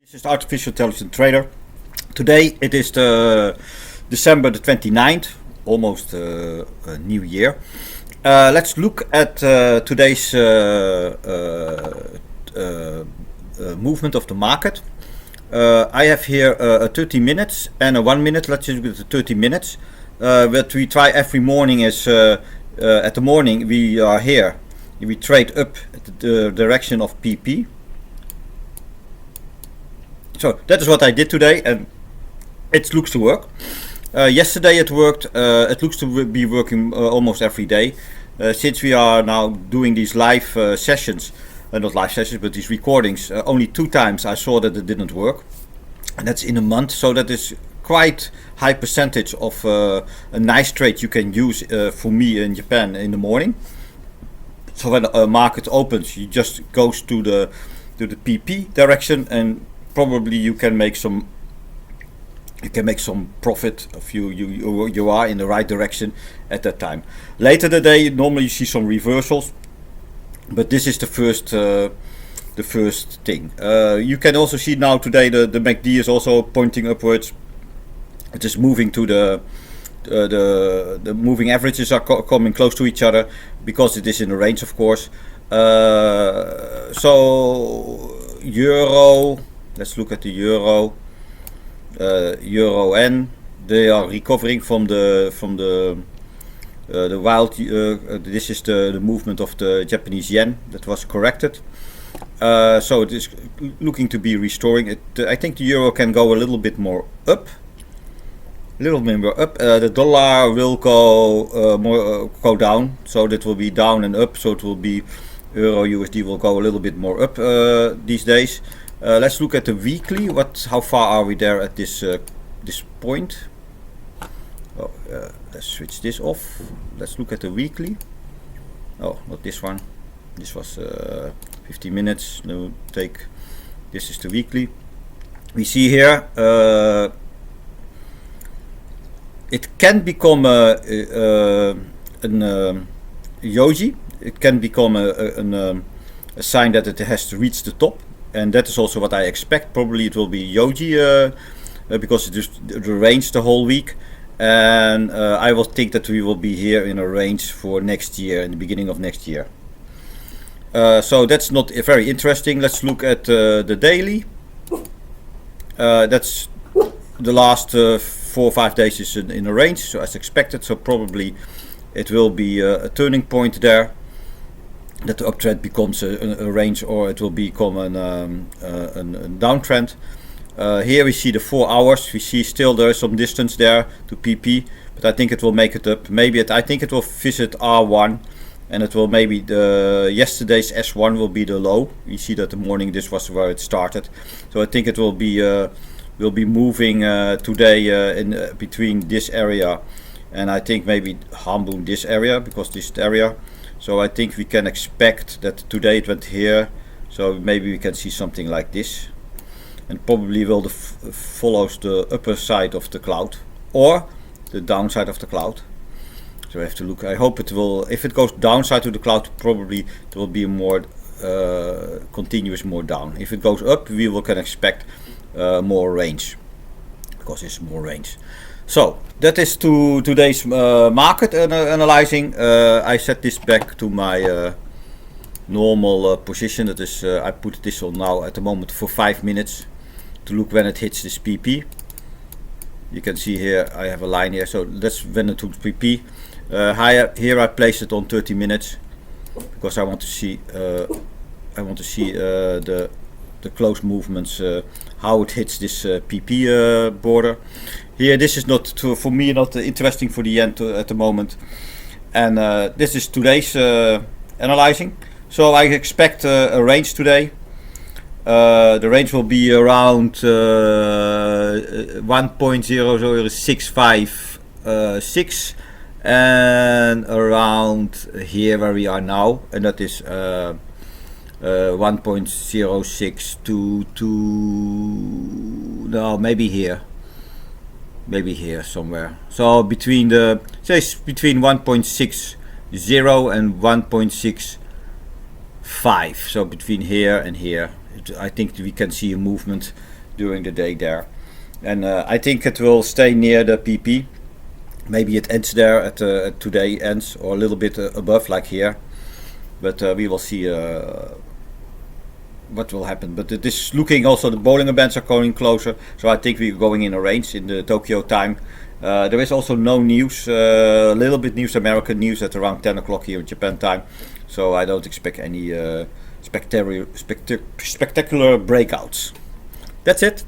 This is Artificial Intelligence Trader. Today it is the December the 29th, almost a new year. Let's look at today's movement of the market. I have here a 30 minutes and a 1 minute. Let's just with the 30 minutes. What we try every morning is at the morning we are here. We trade up at the direction of PP. So that is what I did today, and it looks to work. Yesterday it worked. It looks to be working almost every day. Since we are now doing these live sessions, not live sessions, but these recordings, only 2 times I saw that it didn't work, and that's in a month. So that is quite high percentage of a nice trade you can use for me in Japan in the morning. So when a market opens, you just goes to the PP direction, and probably you can make some profit if you are in the right direction at that time. Later the day, normally you see some reversals, but this is the first thing. You can also see now today the MACD is also pointing upwards. It is moving to the moving averages are coming close to each other because it is in a range, of course. So euro. Let's look at the euro. Euro N. They are recovering from the wild. This is the movement of the Japanese yen that was corrected. So it is looking to be restoring. I think the euro can go a little bit more up. The dollar will go down. So that will be down and up. So it will be euro USD will go a little bit more up these days. Let's look at the weekly. How far are we there at this point? Oh, let's switch this off. Let's look at the weekly. Oh, not this one. This was 50 minutes. No, this is the weekly. We see here it can become a yoji. It can become a sign that it has to reach the top. And that is also what I expect. Probably it will be yoji because it is the range the whole week, and I will think that we will be here in a range for next year, in the beginning of next year. So that's not very interesting. Let's look at the daily. That's the last 4 or 5 days is in a range, so as expected. So probably it will be a turning point there, that the uptrend becomes a range, or it will become a downtrend. Here we see the 4 hours. We see still there is some distance there to PP, but I think it will make it up. I think it will visit R1, and it will maybe yesterday's S1 will be the low. We see that the morning this was where it started, so I think it will be moving today in between this area, and I think maybe Hambun this area, because this area. So I think we can expect that today it went here, so maybe we can see something like this, and probably will follows the upper side of the cloud or the downside of the cloud. So I have to look. I hope it will. If it goes downside to the cloud, probably it will be more continuous, more down. If it goes up, we can expect more range, because it's more range. So that is to today's market analyzing. I set this back to my normal position. That is, I put this on now at the moment for 5 minutes to look when it hits this PP. You can see here I have a line here, so that's when it took PP. Here I place it on 30 minutes because I want to see the close movements, how it hits this PP border. Here, this is not for me not interesting for the yen at the moment, and this is today's analyzing. So I expect a range today. The range will be around 1.00656 and around here where we are now, and that is 1.0622. No, maybe here somewhere. So between 1.60 and 1.65. So between here and here, I think we can see a movement during the day there. And I think it will stay near the PP. Maybe it ends there at today ends, or a little bit above, like here. But we will see what will happen. But it is looking also, the Bollinger Bands are going closer, so I think we're going in a range in the Tokyo time. There is also no news, a little bit news, American news at around 10 o'clock here in Japan time, so I don't expect any spectacular breakouts. That's it.